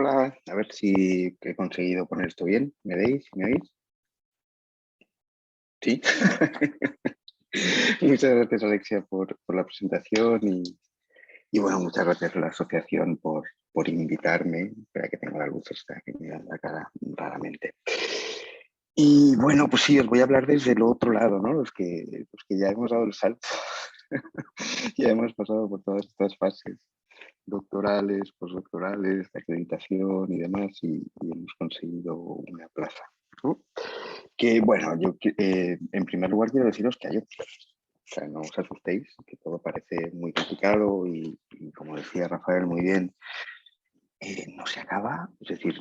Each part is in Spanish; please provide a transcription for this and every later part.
Hola, a ver si he conseguido poner esto bien. ¿Me veis? ¿Me oís? Sí. Muchas gracias, Alexia, por la presentación y bueno, muchas gracias a la asociación por invitarme. Espera que tengo la luz esta que me da en la cara raramente. Y bueno, pues sí, os voy a hablar desde el otro lado, ¿no? Los que ya hemos dado el salto, ya hemos pasado por todas estas fases doctorales, postdoctorales, de acreditación y demás, y hemos conseguido una plaza, ¿no? Que bueno, en primer lugar quiero deciros que hay opciones. O sea, no os asustéis, que todo parece muy complicado y como decía Rafael muy bien, no se acaba. Es decir,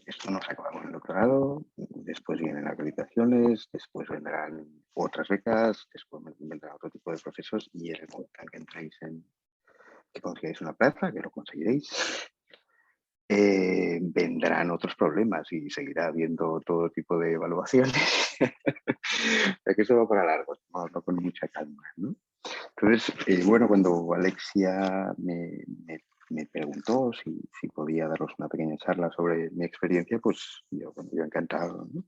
esto no se acaba con el doctorado, después vienen acreditaciones, después vendrán otras becas, después vendrán otro tipo de procesos y en el momento en que entráis que consigáis una plaza, que lo conseguiréis, vendrán otros problemas y seguirá habiendo todo tipo de evaluaciones. O sea que eso va para largo, no con mucha calma, ¿no? Entonces, bueno, cuando Alexia me preguntó si podía daros una pequeña charla sobre mi experiencia, pues yo encantado, ¿no?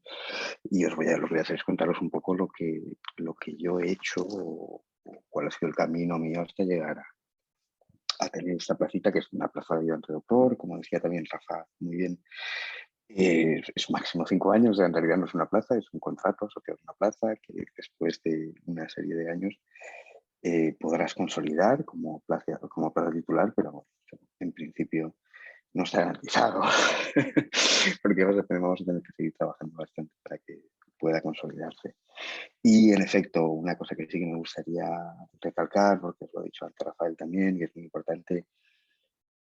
Y lo que voy a hacer es contaros un poco lo que yo he hecho o cuál ha sido el camino mío hasta llegar a tener esta placita, que es una plaza de ayudante doctor, como decía también Rafa muy bien. Es máximo 5 años, en realidad no es una plaza, es un contrato asociado a una plaza que después de una serie de años podrás consolidar como plaza titular, pero bueno, en principio no está garantizado, porque vamos a tener que seguir trabajando bastante para que pueda consolidarse. Y en efecto, una cosa que sí que me gustaría recalcar, porque os lo ha dicho antes Rafael también, y es muy importante,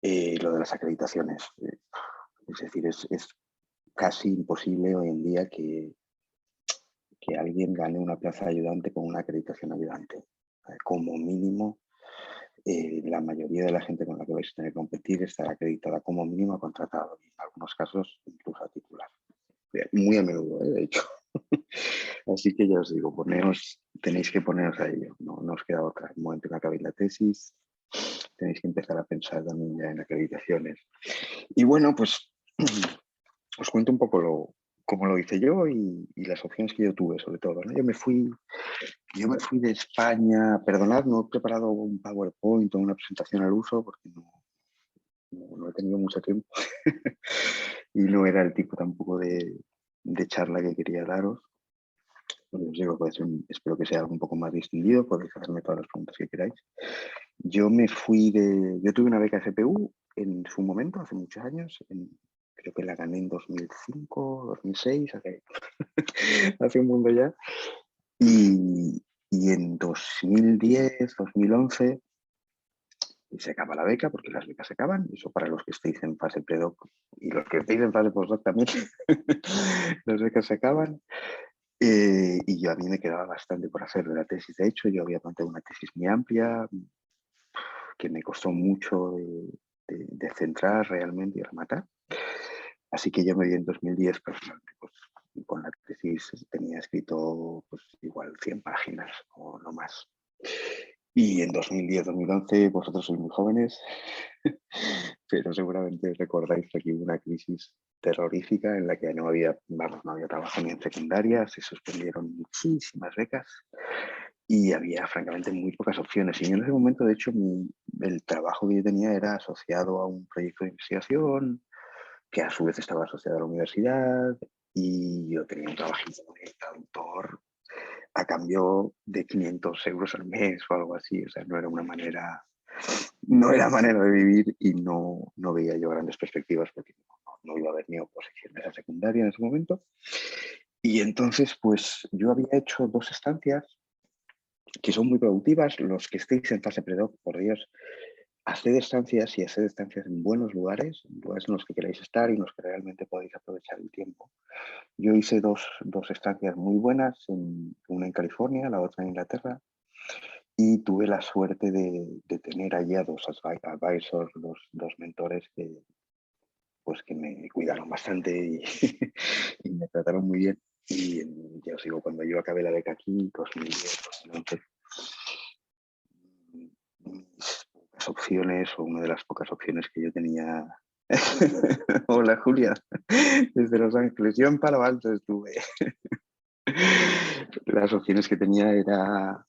lo de las acreditaciones. Es decir, es casi imposible hoy en día que alguien gane una plaza de ayudante con una acreditación ayudante. Como mínimo, la mayoría de la gente con la que vais a tener que competir estará acreditada como mínimo a contratado y en algunos casos incluso a titular. Muy a menudo, de hecho. Así que ya os digo, tenéis que poneros a ello. No os queda otra. En el momento en que acabéis la tesis, tenéis que empezar a pensar también ya en acreditaciones. Y bueno, pues os cuento un poco cómo lo hice yo y las opciones que yo tuve, sobre todo, ¿no? Yo me fui de España, perdonad, no he preparado un PowerPoint o una presentación al uso porque no he tenido mucho tiempo y no era el tipo tampoco de charla que quería daros. Os digo, espero que sea algo un poco más distinguido, podéis hacerme todas las preguntas que queráis. Yo tuve una beca FPU en su momento, hace muchos años, creo que la gané en 2005, 2006, hace un mundo ya. Y en 2010, 2011 se acaba la beca, porque las becas se acaban, eso para los que estéis en fase predoc y los que estéis en fase postdoc también, las becas se acaban. Y a mí me quedaba bastante por hacer de la tesis. De hecho, yo había planteado una tesis muy amplia, que me costó mucho de centrar realmente y rematar. Así que yo me vi en 2010, personalmente, pues, con la tesis tenía escrito pues, igual 100 páginas o no más. Y en 2010-2011, vosotros sois muy jóvenes, pero seguramente recordáis que aquí hubo una crisis terrorífica en la que no había trabajo ni en secundaria, se suspendieron muchísimas becas y había francamente muy pocas opciones. Y yo en ese momento, de hecho, el trabajo que yo tenía era asociado a un proyecto de investigación que a su vez estaba asociado a la universidad y yo tenía un trabajito de traductor a cambio de 500 euros al mes o algo así. O sea, no era manera de vivir y no veía yo grandes perspectivas porque no iba a haber ni oposición a esa secundaria en ese momento. Y entonces, pues yo había hecho 2 estancias que son muy productivas. Los que estéis en fase predoc, por Dios, haced estancias y haced estancias en buenos lugares en los que queráis estar y en los que realmente podéis aprovechar el tiempo. Yo hice dos estancias muy buenas, una en California, la otra en Inglaterra, y tuve la suerte de tener allí a dos advisors, dos mentores que me cuidaron bastante y, y me trataron muy bien. Y ya os digo, cuando yo acabé la beca aquí, 2010, 2011, mis pocas opciones o una de las pocas opciones que yo tenía Hola Julia, desde Los Ángeles. Yo en Palo Alto estuve. Las opciones que tenía era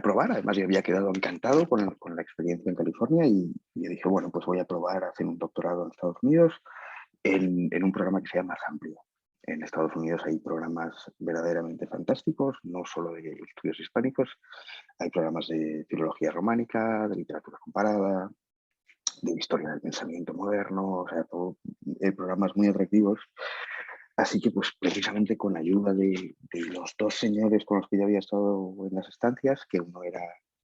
probar. Además, yo había quedado encantado con la experiencia en California y yo dije, bueno, pues voy a probar a hacer un doctorado en Estados Unidos en un programa que sea más amplio. En Estados Unidos hay programas verdaderamente fantásticos, no solo de estudios hispánicos, hay programas de filología románica, de literatura comparada, de historia del pensamiento moderno, o sea, programas muy atractivos. Así que, pues, precisamente con la ayuda de los dos señores con los que ya había estado en las estancias, que uno era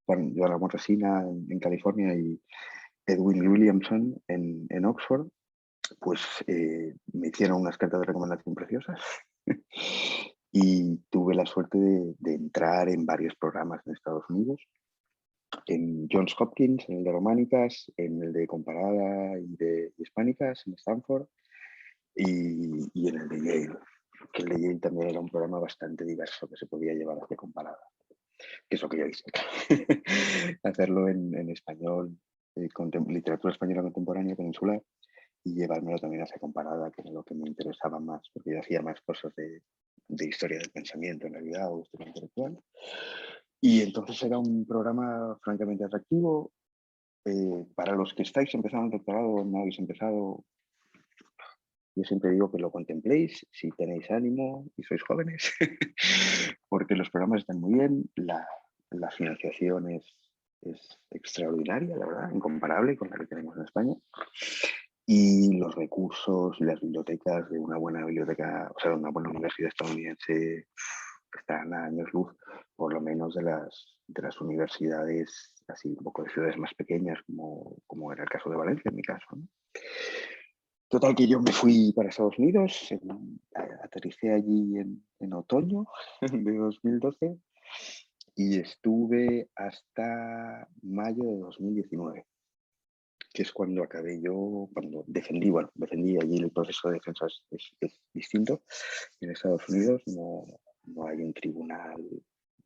Juan Ramón Resina en California y Edwin Williamson en Oxford, pues me hicieron unas cartas de recomendación preciosas y tuve la suerte de entrar en varios programas en Estados Unidos, en Johns Hopkins, en el de Románicas, en el de Comparada y de Hispánicas, en Stanford, y en el de Yale, que el de Yale también era un programa bastante diverso que se podía llevar hacia Comparada, que es lo que yo hice. Hacerlo en español, literatura española contemporánea peninsular, y llevármelo también hacia Comparada, que era lo que me interesaba más, porque yo hacía más cosas de historia del pensamiento en realidad, o historia intelectual. Y entonces era un programa francamente atractivo. Para los que estáis empezando el doctorado, no habéis empezado, yo siempre digo que lo contempléis si tenéis ánimo y sois jóvenes, porque los programas están muy bien, la financiación es extraordinaria, la verdad, incomparable con la que tenemos en España. Y los recursos y las bibliotecas de una buena biblioteca, o sea, de una buena universidad estadounidense, están a años luz, por lo menos de las universidades, así un poco de ciudades más pequeñas, como era el caso de Valencia, en mi caso, ¿no? Total, que yo me fui para Estados Unidos, aterricé allí en otoño de 2012 y estuve hasta mayo de 2019, que es cuando acabé yo, cuando defendí allí. El proceso de defensa es distinto. En Estados Unidos no hay un tribunal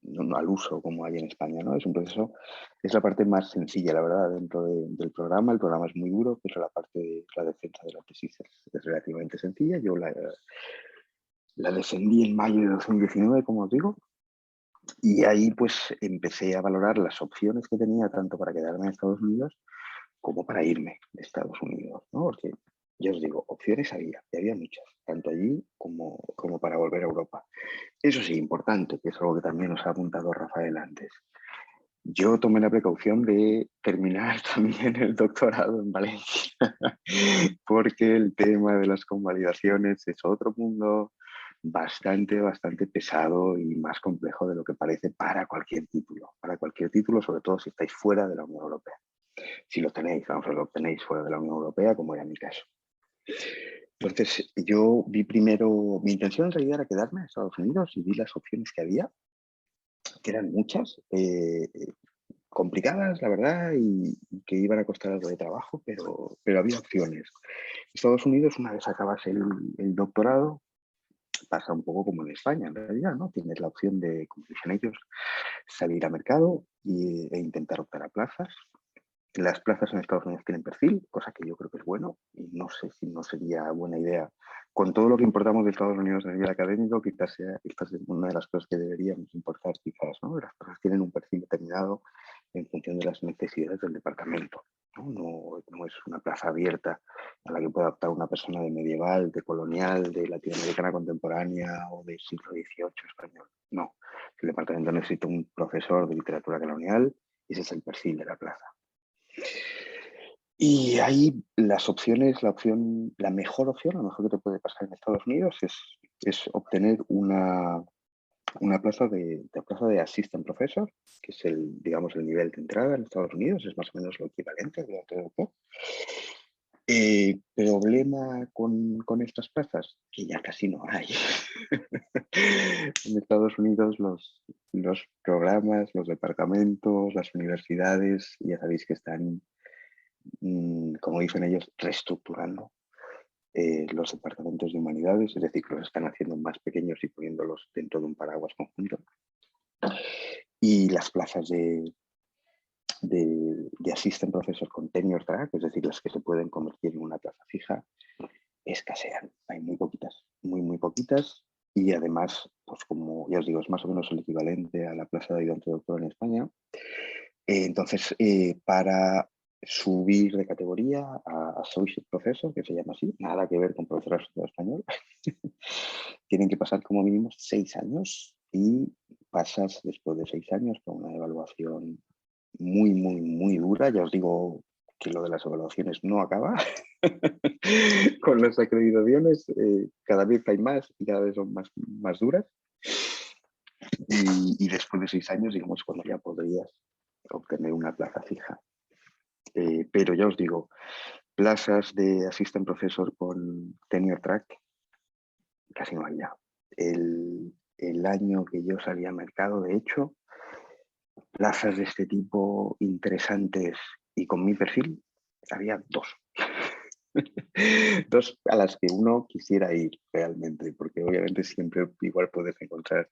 no al uso como hay en España, ¿no? Es un proceso, es la parte más sencilla, la verdad, dentro del programa. El programa es muy duro, pero la parte de la defensa de la tesis es relativamente sencilla. Yo la defendí en mayo de 2019, como os digo, y ahí pues empecé a valorar las opciones que tenía tanto para quedarme en Estados Unidos como para irme de Estados Unidos, ¿no? Porque ya os digo, opciones había, y había muchas, tanto allí como para volver a Europa. Eso sí, importante, que es algo que también nos ha apuntado Rafael antes. Yo tomé la precaución de terminar también el doctorado en Valencia, porque el tema de las convalidaciones es otro mundo bastante pesado y más complejo de lo que parece para cualquier título, sobre todo si estáis fuera de la Unión Europea. Si lo tenéis, vamos, lo obtenéis fuera de la Unión Europea, como era mi caso. Entonces, yo vi primero, mi intención en realidad era quedarme en Estados Unidos y vi las opciones que había, que eran muchas, complicadas, la verdad, y que iban a costar algo de trabajo, pero había opciones. Estados Unidos, una vez acabas el doctorado, pasa un poco como en España, en realidad, ¿no? Tienes la opción de, como dicen ellos, salir a mercado e intentar optar a plazas. Las plazas en Estados Unidos tienen perfil, cosa que yo creo que es bueno, y no sé si no sería buena idea. Con todo lo que importamos de Estados Unidos a nivel académico, quizás esta es una de las cosas que deberíamos importar, quizás, ¿no? Las plazas tienen un perfil determinado en función de las necesidades del departamento, ¿no? No es una plaza abierta a la que pueda optar una persona de medieval, de colonial, de latinoamericana contemporánea o del siglo XVIII español. No, el departamento necesita un profesor de literatura colonial y ese es el perfil de la plaza. Y ahí las opciones, la mejor opción, lo mejor que te puede pasar en Estados Unidos es obtener una plaza de assistant professor, que es digamos, el nivel de entrada en Estados Unidos, es más o menos lo equivalente a todo. Problema con estas plazas, que ya casi no hay. En Estados Unidos los programas, los departamentos, las universidades, ya sabéis que están, como dicen ellos, reestructurando los departamentos de humanidades, es decir, que los están haciendo más pequeños y poniéndolos dentro de un paraguas conjunto. Y las plazas de assistant professor con tenure track, es decir, las que se pueden convertir en una plaza fija, escasean. Hay muy poquitas, muy poquitas. Y además, pues como ya os digo, es más o menos el equivalente a la plaza de ayudante doctor en España. Entonces, para subir de categoría a Associate Professor, que se llama así, nada que ver con profesor asociado español, tienen que pasar como mínimo 6 años y pasas después de 6 años con una evaluación muy dura. Ya os digo que lo de las evaluaciones no acaba. Con las acreditaciones cada vez hay más y cada vez son más duras. Y después de 6 años, digamos, cuando ya podrías obtener una plaza fija. Pero ya os digo, plazas de assistant professor con tenure track casi no hay ya. El año que yo salí al mercado, de hecho, plazas de este tipo interesantes y con mi perfil, había 2. 2 a las que uno quisiera ir realmente, porque obviamente siempre igual puedes encontrar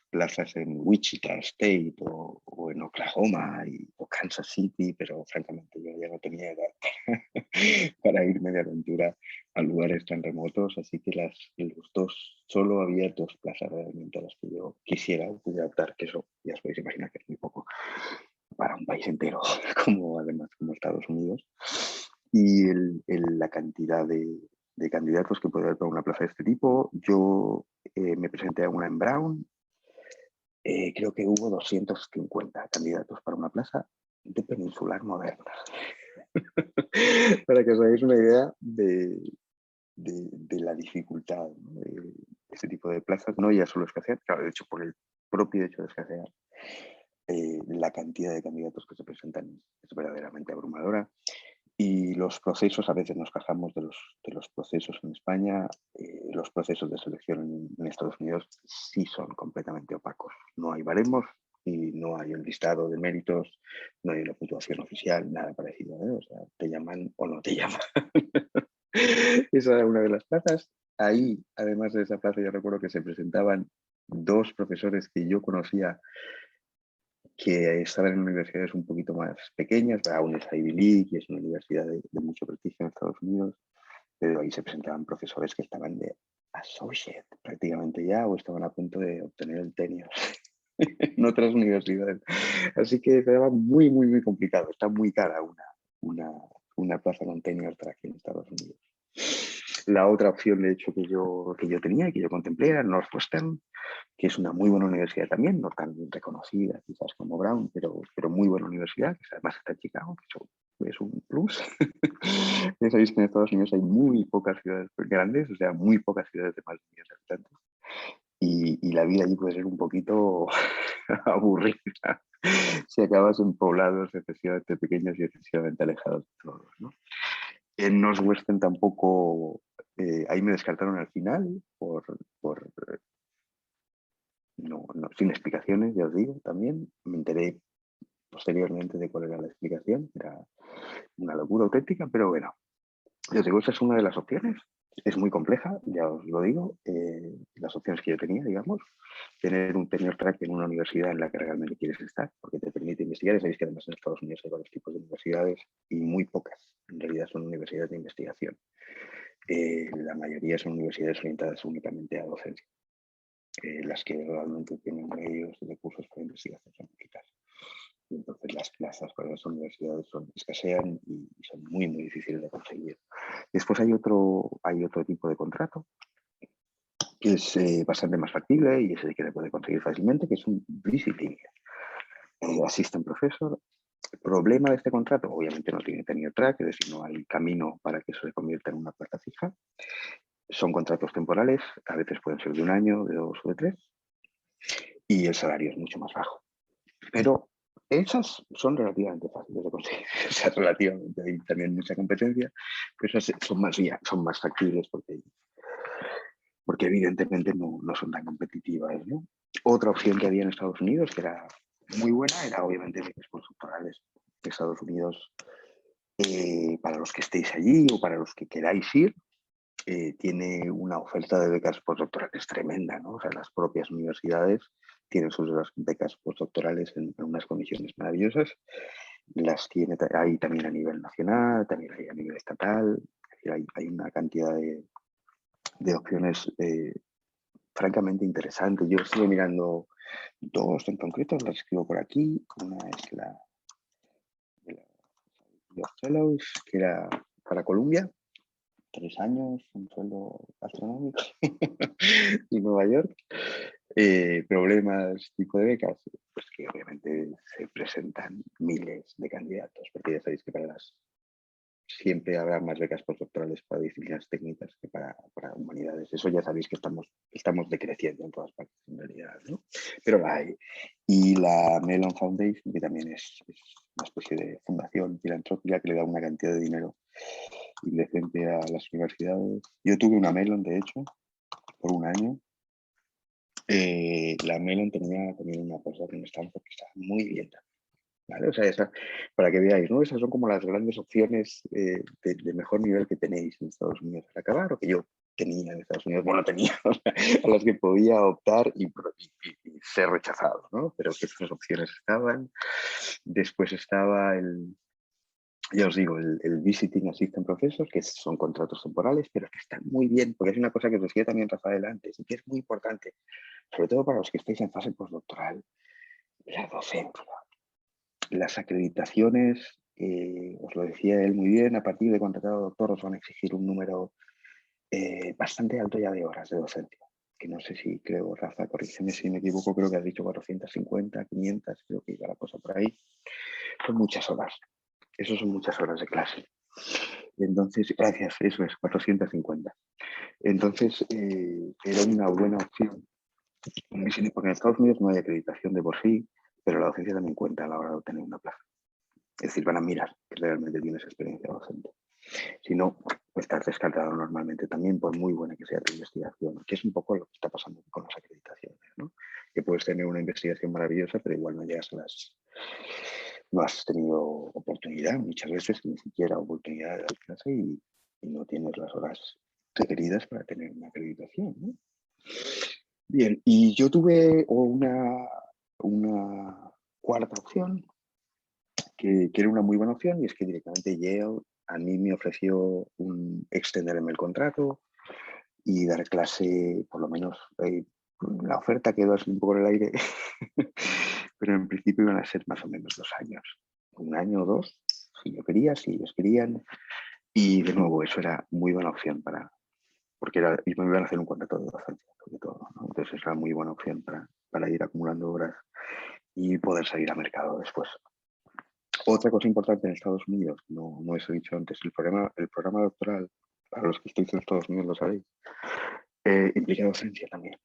plazas en Wichita State o en Oklahoma o Kansas City, pero francamente yo ya no tenía edad para irme de aventura a lugares tan remotos, así que los 2, solo había 2 plazas realmente a las que yo quisiera o pudiera optar, que eso ya os podéis imaginar que es muy poco para un país entero, además como Estados Unidos. Y la cantidad de candidatos que puede haber para una plaza de este tipo. Yo me presenté a una en Brown. Creo que hubo 250 candidatos para una plaza de peninsular moderna. Para que os hagáis una idea de la dificultad, ¿no? de este tipo de plazas. No ya solo escasear, claro, de hecho por el propio hecho de escasear, la cantidad de candidatos que se presentan es verdaderamente abrumadora. Y los procesos, a veces nos quejamos de los procesos en España, los procesos de selección en Estados Unidos sí son completamente opacos. No hay baremos y no hay un listado de méritos, no hay una puntuación oficial, nada parecido, ¿eh? O sea, te llaman o no te llaman. Esa era una de las plazas. Ahí, además de esa plaza, yo recuerdo que se presentaban 2 profesores que yo conocía que estaban en universidades un poquito más pequeñas. Brown es Ivy League y es una universidad de mucho prestigio en Estados Unidos, pero ahí se presentaban profesores que estaban de associate prácticamente ya o estaban a punto de obtener el tenure en otras universidades. Así que era muy complicado. Está muy cara una plaza con tenure track en Estados Unidos. La otra opción, de hecho, que yo tenía y que yo contemplé era Northwestern, que es una muy buena universidad también, no tan reconocida quizás como Brown, pero muy buena universidad, que además está en Chicago, que eso es un plus. Ya sabéis que en Estados Unidos hay muy pocas ciudades grandes, o sea, muy pocas ciudades de más de 1 millón de habitantes, y la vida allí puede ser un poquito aburrida si acabas en poblados excesivamente pequeños y excesivamente alejados de todos, ¿no? En Northwestern tampoco, ahí me descartaron al final por sin explicaciones, ya os digo, también. Me enteré posteriormente de cuál era la explicación. Era una locura auténtica, pero bueno, ya os digo, esa es una de las opciones. Es muy compleja, ya os lo digo, las opciones que yo tenía, digamos, tener un tenure track en una universidad en la que realmente quieres estar, porque te permite investigar. Y sabéis que además en Estados Unidos hay varios tipos de universidades y muy pocas, en realidad, son universidades de investigación. La mayoría son universidades orientadas únicamente a docencia. Las que realmente tienen medios y recursos para investigación son poquitas. Y entonces las plazas para las universidades escasean y son muy difíciles de conseguir. Después hay otro tipo de contrato que es bastante más factible y ese que se puede conseguir fácilmente, que es un visiting assistant professor. El problema de este contrato, obviamente no tiene tenure track, es decir, no hay camino para que eso se convierta en una plaza fija. Son contratos temporales, a veces pueden ser de 1 año, de 2 o de 3, y el salario es mucho más bajo. Pero esas son relativamente fáciles de conseguir, o sea, relativamente, hay también mucha competencia, pero esas son más factibles porque evidentemente no son tan competitivas, ¿no? Otra opción que había en Estados Unidos, que era muy buena, era obviamente becas postdoctorales de Estados Unidos. Para los que estéis allí o para los que queráis ir, tiene una oferta de becas postdoctorales tremenda, ¿no? O sea, las propias universidades tienen sus becas postdoctorales en unas condiciones maravillosas las tiene, hay también a nivel nacional, también hay a nivel estatal, es decir, hay una cantidad de opciones francamente interesantes. Yo estuve mirando dos en concreto, las escribo por aquí. Una es la de los Fellows, que era para Columbia, 3 años, un sueldo astronómico y Nueva York. Problemas tipo de becas, pues que obviamente se presentan miles de candidatos, porque ya sabéis que siempre habrá más becas postdoctorales para disciplinas técnicas que para humanidades. Eso ya sabéis que estamos decreciendo en todas partes, en realidad, ¿no? Pero la hay. Y la Mellon Foundation, que también es una especie de fundación filantrópica que le da una cantidad de dinero indecente a las universidades. Yo tuve una Mellon, de hecho, por un año. La Mellon tenía también una cosa en Stanford que estaba muy bien. ¿Vale? O sea, para que veáis, ¿no? Esas son como las grandes opciones de mejor nivel que tenéis en Estados Unidos al acabar, o que yo tenía en Estados Unidos, bueno, tenía, o sea, a las que podía optar y ser rechazado, ¿no? Pero que esas opciones estaban. Después estaba ya os digo, el Visiting Assistant Professor, que son contratos temporales, pero que están muy bien, porque es una cosa que os decía también Rafael antes, y que es muy importante, sobre todo para los que estáis en fase postdoctoral, la docencia. Las acreditaciones, os lo decía él muy bien, a partir de contratado doctor os van a exigir un número bastante alto ya de horas de docencia. Que no sé si creo, Rafa, corrígeme si me equivoco, creo que has dicho 450, 500, creo que iba la cosa por ahí. Son muchas horas. Eso son muchas horas de clase. Entonces, gracias, eso es, 450. Entonces, era una buena opción. Porque en Estados Unidos no hay acreditación de por sí, pero la docencia también cuenta a la hora de obtener una plaza. Es decir, van a mirar que realmente tienes experiencia docente. Si no, pues estás descartado normalmente también, por muy buena que sea tu investigación, que es un poco lo que está pasando con las acreditaciones, ¿no? Que puedes tener una investigación maravillosa, pero igual no llegas a no has tenido oportunidad, muchas veces ni siquiera oportunidad de dar clase y no tienes las horas requeridas para tener una acreditación, ¿no? Bien, y yo tuve una cuarta opción, que era una muy buena opción, y es que directamente Yale a mí me ofreció extenderme el contrato y dar clase, por lo menos la oferta quedó así un poco en el aire, pero en principio iban a ser más o menos 2 años, 1 año o 2, si yo quería, si ellos querían, y de nuevo eso era muy buena opción porque me iban a hacer un contrato de docencia, sobre todo, ¿no? Entonces era muy buena opción para ir acumulando horas y poder salir al mercado después. Otra cosa importante en Estados Unidos, no os he dicho antes, el programa doctoral, para los que estéis en Estados Unidos lo sabéis, implica docencia también.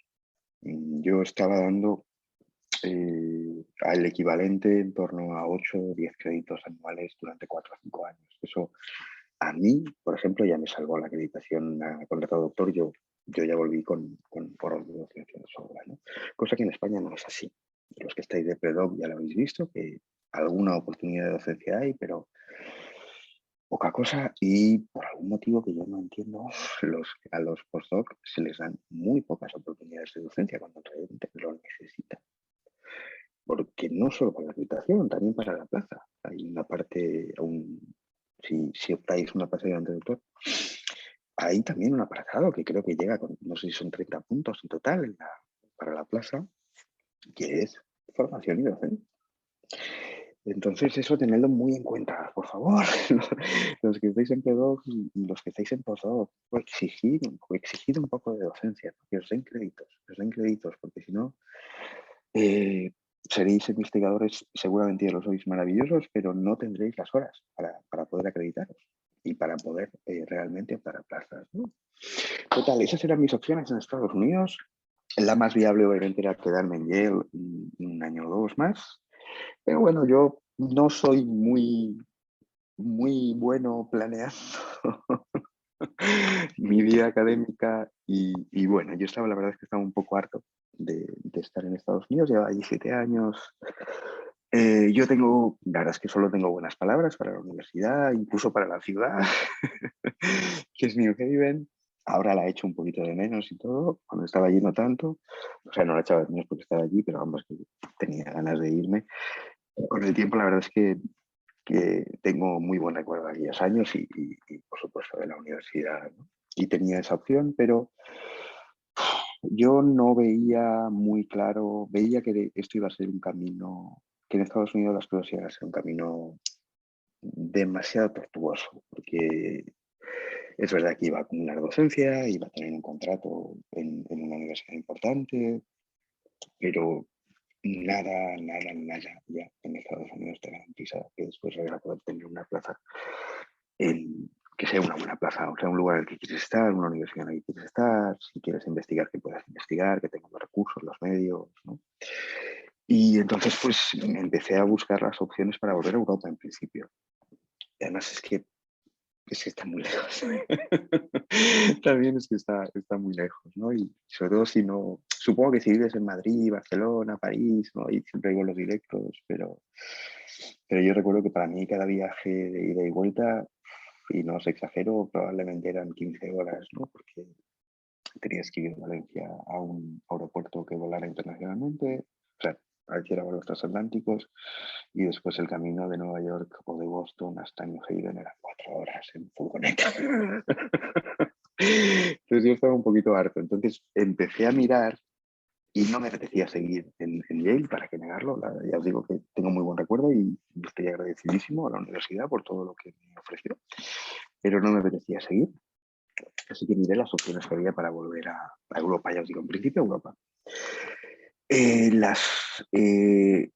Yo estaba dando al equivalente en torno a 8 o 10 créditos anuales durante 4 o 5 años. Eso a mí, por ejemplo, ya me salvó la acreditación a contratado doctor. Yo ya volví con foros de docencia de sobra, ¿no? Cosa que en España no es así. Los que estáis de predoc ya lo habéis visto, que alguna oportunidad de docencia hay, pero poca cosa, y por algún motivo que yo no entiendo, a los postdoc se les dan muy pocas oportunidades de docencia cuando realmente lo necesitan. Porque no solo para la acreditación, también para la plaza. Hay una parte, si optáis una plaza de doctor, hay también un apartado que creo que llega con, no sé si son 30 puntos en total para la plaza, que es formación y docencia. Entonces, eso tenedlo muy en cuenta, por favor. Los que estáis en PDoc y los que estáis en postdoc, exigid un poco de docencia, que os den créditos, porque si no, seréis investigadores, seguramente ya lo sois maravillosos, pero no tendréis las horas para poder acreditaros y para poder realmente optar a plazas, ¿no? Total, esas eran mis opciones en Estados Unidos. La más viable, obviamente, era quedarme en Yale un año o 2 más. Pero bueno, yo no soy muy bueno planeando mi vida académica y bueno, la verdad es que estaba un poco harto de estar en Estados Unidos, llevaba 17 años. La verdad es que solo tengo buenas palabras para la universidad, incluso para la ciudad, que es New Haven. Ahora la he hecho un poquito de menos y todo, cuando estaba allí no tanto. O sea, no la echaba de menos porque estaba allí, pero vamos, que tenía ganas de irme. Con el tiempo, la verdad es que que tengo muy buen recuerdo de aquellos años y, por supuesto, de la universidad, ¿no? Y tenía esa opción, pero yo no veía muy claro, veía que esto iba a ser un camino, que en Estados Unidos las cosas iban a ser un camino demasiado tortuoso, porque es verdad que iba a acumular docencia, iba a tener un contrato en una universidad importante, pero nada ya en Estados Unidos te garantiza que después vas a poder tener una plaza que sea una buena plaza, o sea, un lugar en el que quieres estar, una universidad en la que quieres estar, si quieres investigar, que puedas investigar, que tengas los recursos, los medios, ¿no? Y entonces, pues, empecé a buscar las opciones para volver a Europa en principio. Y además es que está muy lejos. También es que está muy lejos, ¿no? Y sobre todo si no, supongo que si vives en Madrid, Barcelona, París, ¿no? Ahí siempre hay vuelos directos, pero yo recuerdo que para mí cada viaje de ida y vuelta, y no os exagero, probablemente eran 15 horas, ¿no? Porque tenías que ir de Valencia a un aeropuerto que volara internacionalmente, o sea, cualquiera vuelos transatlánticos, y después el camino de Nueva York o de Boston hasta New Haven eran 4 horas en furgoneta. Entonces yo estaba un poquito harto. Entonces empecé a mirar y no me apetecía seguir en Yale, para que negarlo. Ya os digo que tengo muy buen recuerdo y estoy agradecidísimo a la universidad por todo lo que me ofreció, pero no me apetecía seguir. Así que miré las opciones que había para volver a Europa, ya os digo, en principio a Europa. Es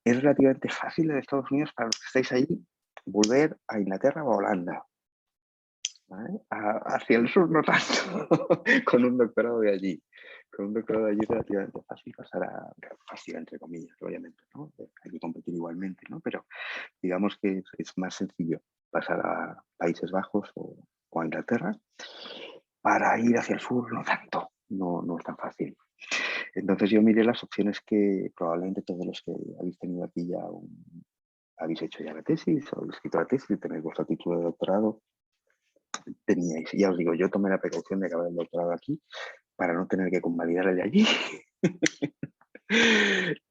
relativamente fácil en Estados Unidos, para los que estáis ahí, volver a Inglaterra o a Holanda, ¿vale? Hacia el sur no tanto, con un doctorado de allí. Con un doctorado de allí es relativamente fácil pasar fácil entre comillas, obviamente, ¿no? Hay que competir igualmente, ¿no? Pero digamos que es más sencillo pasar a Países Bajos o a Inglaterra. Para ir hacia el sur no tanto, no es tan fácil. Entonces yo miré las opciones que probablemente todos los que habéis tenido aquí ya habéis hecho ya la tesis o habéis escrito la tesis y tenéis vuestro título de doctorado, teníais. Ya os digo, yo tomé la precaución de acabar el doctorado aquí para no tener que convalidar el de allí.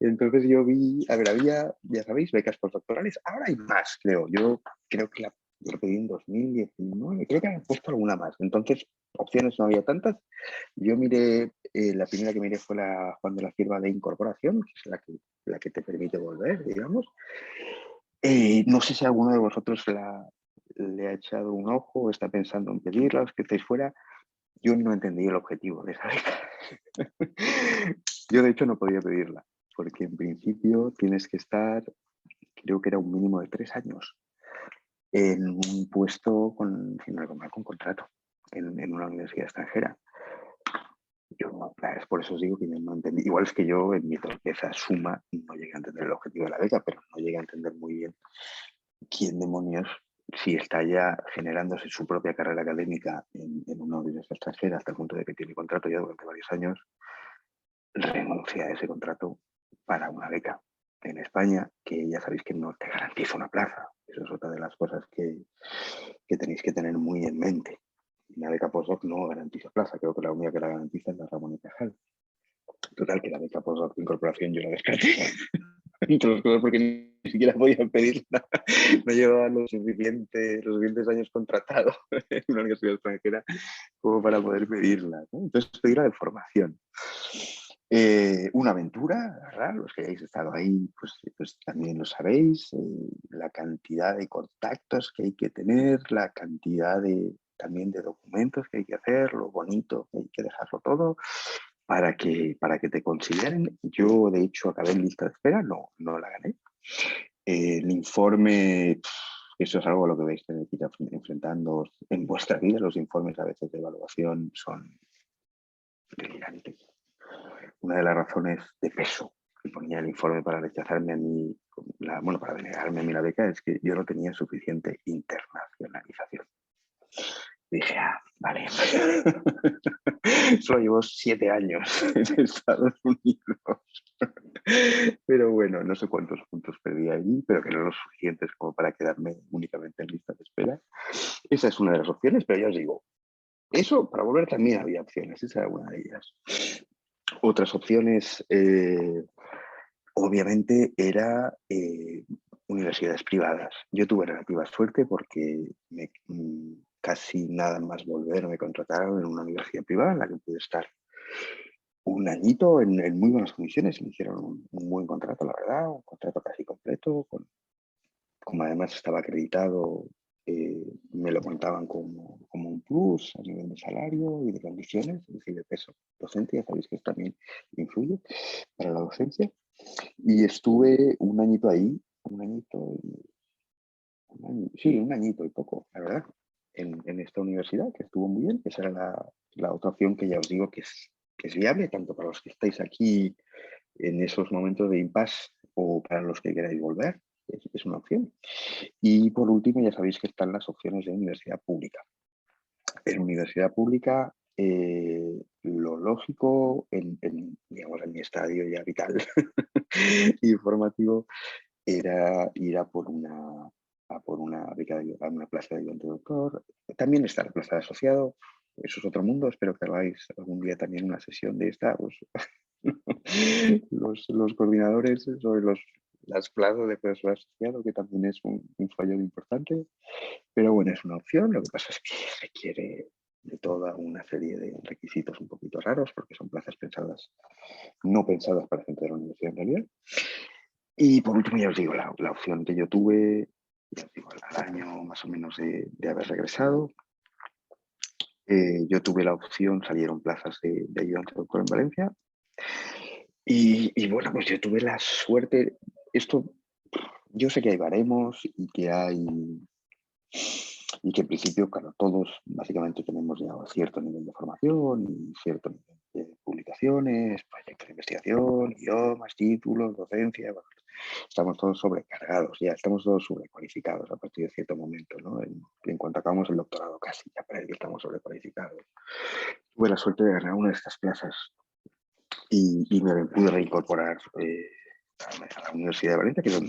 Entonces yo vi, a ver, había, ya sabéis, becas postdoctorales, ahora hay más, creo. Yo creo que yo lo pedí en 2019, creo que han puesto alguna más. Entonces, opciones no había tantas. Yo miré, la primera que miré fue la Juan de la Cierva de Incorporación, que es la que te permite volver, digamos. No sé si alguno de vosotros le ha echado un ojo o está pensando en pedirla, los que estáis fuera. Yo no entendí el objetivo de esa beca. Yo, de hecho, no podía pedirla, porque en principio tienes que estar, creo que era un mínimo de 3 años, en un puesto si no recuerdo mal, con contrato, en una universidad extranjera. Yo no, es por eso os digo que yo no entendí. Igual es que yo en mi torpeza suma no llegué a entender el objetivo de la beca, pero no llegué a entender muy bien quién demonios, si está ya generándose su propia carrera académica en una universidad extranjera hasta el punto de que tiene contrato ya durante varios años, renuncia a ese contrato para una beca en España, que ya sabéis que no te garantiza una plaza. Eso es otra de las cosas que tenéis que tener muy en mente. Una beca postdoc no garantiza plaza, creo que la única que la garantiza es la Ramón y Cajal. Total, que la beca postdoc de incorporación yo la descarté. Entre las cosas porque ni siquiera podía pedirla. No llevaba los suficientes años contratado en una universidad extranjera como para poder pedirla, ¿no? Entonces pedí la de formación. Una aventura, ¿verdad? Los que hayáis estado ahí, pues también lo sabéis, la cantidad de contactos que hay que tener, la cantidad también de documentos que hay que hacer, lo bonito que hay que dejarlo todo para que te consideren. Yo, de hecho, acabé en lista de espera, no la gané. El informe, eso es algo a lo que vais a tener que ir enfrentando en vuestra vida. Los informes a veces de evaluación son delirantes. Una de las razones de peso que ponía el informe para rechazarme a mí, para denegarme a mí la beca, es que yo no tenía suficiente internacionalización. Y dije, vale, solo llevo 7 años en Estados Unidos. Pero bueno, no sé cuántos puntos perdí allí, pero que no los suficientes como para quedarme únicamente en lista de espera. Esa es una de las opciones, pero ya os digo, eso para volver también había opciones, esa era una de ellas. Otras opciones, obviamente, era universidades privadas. Yo tuve relativa suerte porque casi nada más volver me contrataron en una universidad privada en la que pude estar un añito en muy buenas condiciones. Me hicieron un buen contrato, la verdad, un contrato casi completo, como además estaba acreditado, me lo contaban como un plus a nivel de salario y de condiciones, es decir, de peso docente. Ya sabéis que esto también influye para la docencia. Y estuve un añito ahí, un añito y poco, la verdad, en esta universidad, que estuvo muy bien. Esa era la otra opción que ya os digo que es viable, tanto para los que estáis aquí en esos momentos de impasse o para los que queráis volver. Es una opción. Y por último, ya sabéis que están las opciones de universidad pública. En universidad pública, lo lógico, digamos, en mi estadio ya vital informativo, era ir a por una beca a una plaza de ayudante de doctor. También está la plaza de asociado. Eso es otro mundo. Espero que hagáis algún día también una sesión de esta. Pues, los coordinadores sobre las plazas de profesor asociado, que también es un fallo importante. Pero bueno, es una opción. Lo que pasa es que requiere de toda una serie de requisitos un poquito raros, porque son plazas no pensadas para gente de la universidad en realidad. Y por último, ya os digo, la opción que yo tuve, ya os digo, al año más o menos de haber regresado, yo tuve la opción, salieron plazas de ayudante doctor en Valencia. Y bueno, pues yo tuve la suerte, yo sé que hay baremos y que en principio, claro, todos básicamente tenemos ya cierto nivel de formación y cierto nivel de publicaciones, proyectos de investigación, idiomas, títulos, docencia. Bueno, estamos todos sobrecargados, ya estamos todos sobrecualificados a partir de cierto momento, ¿no? En cuanto acabamos el doctorado casi, ya para que estamos sobrecualificados. Tuve la suerte de ganar una de estas plazas y me pude reincorporar a la Universidad de Valencia, que es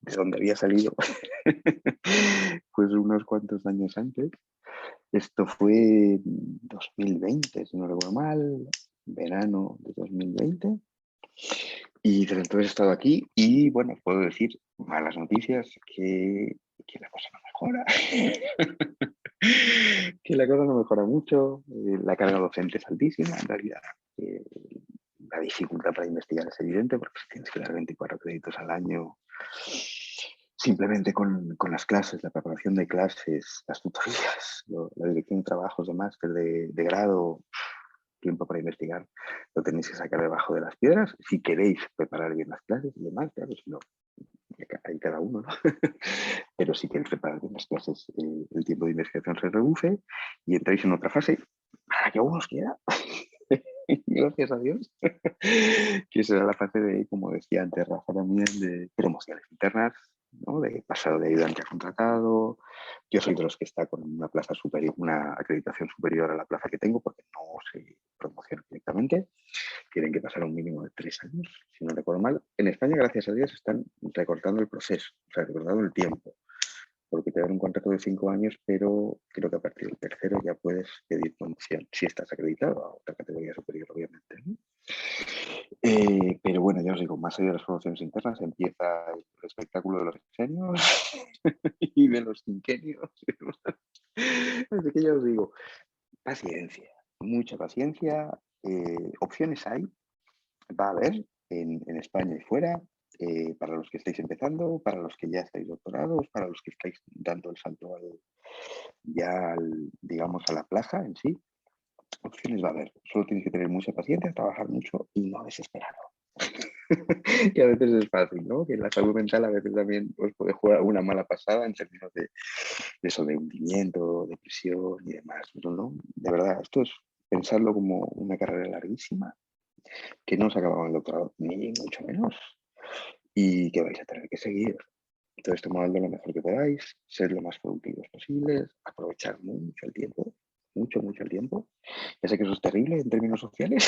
de donde había salido pues unos cuantos años antes. Esto fue 2020, si no recuerdo mal, verano de 2020. Y desde entonces he estado aquí y, bueno, puedo decir, malas noticias, que la cosa no mejora. Que la cosa no mejora mucho. La carga docente es altísima, en realidad. Eh, la dificultad para investigar es evidente, porque si tienes que dar 24 créditos al año, simplemente con las clases, la preparación de clases, las tutorías, la dirección de trabajos de máster, de grado, tiempo para investigar, lo tenéis que sacar debajo de las piedras. Si queréis preparar bien las clases y demás, claro, si no, hay cada uno, ¿no? Pero si queréis preparar bien las clases, el tiempo de investigación se reduce y entráis en otra fase, para que aún os queda. Gracias a Dios, que será la fase de, como decía antes Rafa también, de promociones internas, ¿no? De pasado de ayudante a contratado. Yo soy de los que está con una plaza superior, una acreditación superior a la plaza que tengo, porque no se promociona directamente. Tienen que pasar un mínimo de 3 años, si no recuerdo mal. En España, gracias a Dios, están recortando el proceso, o sea, recortando el tiempo, porque te dan un contrato de 5 años, pero creo que a partir del tercero ya puedes pedir promoción, si estás acreditado a otra categoría superior, obviamente, ¿no? Pero bueno, ya os digo, más allá de las promociones internas, empieza el espectáculo de los sexenios y de los quinquenios. Así que ya os digo, paciencia, mucha paciencia. Opciones hay, va a haber en España y fuera, para los que estáis empezando, para los que ya estáis doctorados, para los que estáis dando el salto digamos, a la plaza en sí. Opciones va a haber. Solo tienes que tener mucha paciencia, trabajar mucho y no desesperado. Que a veces es fácil, ¿no? Que la salud mental a veces también os puede jugar una mala pasada en términos de eso, de hundimiento, depresión y demás. Pero no, de verdad, esto es pensarlo como una carrera larguísima, que no os acababa el doctorado, ni mucho menos, y que vais a tener que seguir. Entonces, tomadlo lo mejor que podáis, ser lo más productivos posibles, aprovechar mucho el tiempo, mucho, mucho el tiempo. Ya sé que eso es terrible en términos sociales,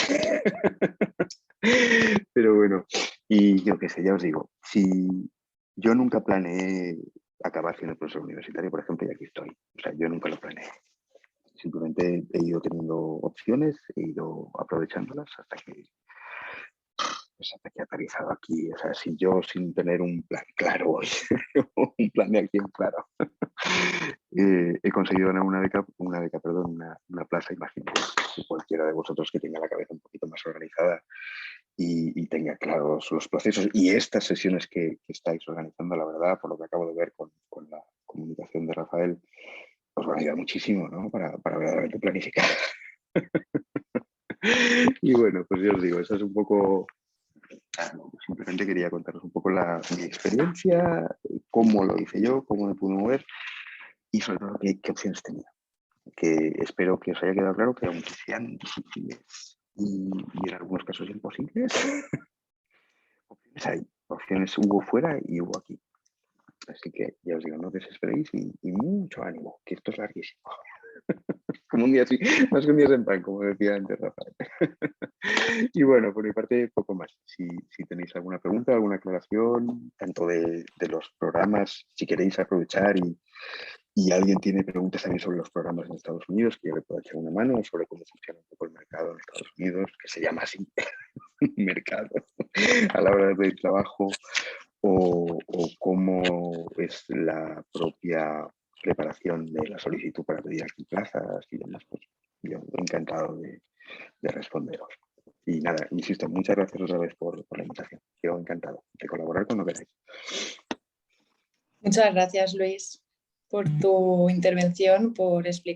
pero bueno, y yo qué sé, ya os digo, si yo nunca planeé acabar siendo profesor universitario, por ejemplo, y aquí estoy. O sea, yo nunca lo planeé. Simplemente he ido teniendo opciones, he ido aprovechándolas hasta que pues hasta que he aterrizado aquí. O sea, si yo sin tener un plan claro, un plan de acción claro, he conseguido ganar una plaza, imagino que cualquiera de vosotros que tenga la cabeza un poquito más organizada y tenga claros los procesos y estas sesiones que estáis organizando, la verdad, por lo que acabo de ver con la comunicación de Rafael, os van a ayudar muchísimo, ¿no? Para verdaderamente planificar. Y bueno, pues yo os digo, eso es un poco, simplemente quería contaros un poco mi experiencia, cómo lo hice yo, cómo me pude mover y sobre todo qué opciones tenía. Que espero que os haya quedado claro que aunque sean difíciles y en algunos casos imposibles, opciones hay, opciones hubo fuera y hubo aquí. Así que ya os digo, no desesperéis y mucho ánimo, que esto es larguísimo. Como un día así, más que un día en pan, como decía antes Rafael. Y bueno, por mi parte, poco más. Si tenéis alguna pregunta, alguna aclaración, tanto de los programas, si queréis aprovechar y alguien tiene preguntas también sobre los programas en Estados Unidos, que yo le puedo echar una mano, sobre cómo funciona un poco el mercado en Estados Unidos, que se llama así, mercado, a la hora de pedir trabajo, o cómo es la propia preparación de la solicitud para pedir aquí plazas y demás, pues yo encantado de responderos. Y nada, insisto, muchas gracias otra vez por la invitación. Yo encantado de colaborar cuando queráis. Muchas gracias, Luis, por tu intervención, por explicar.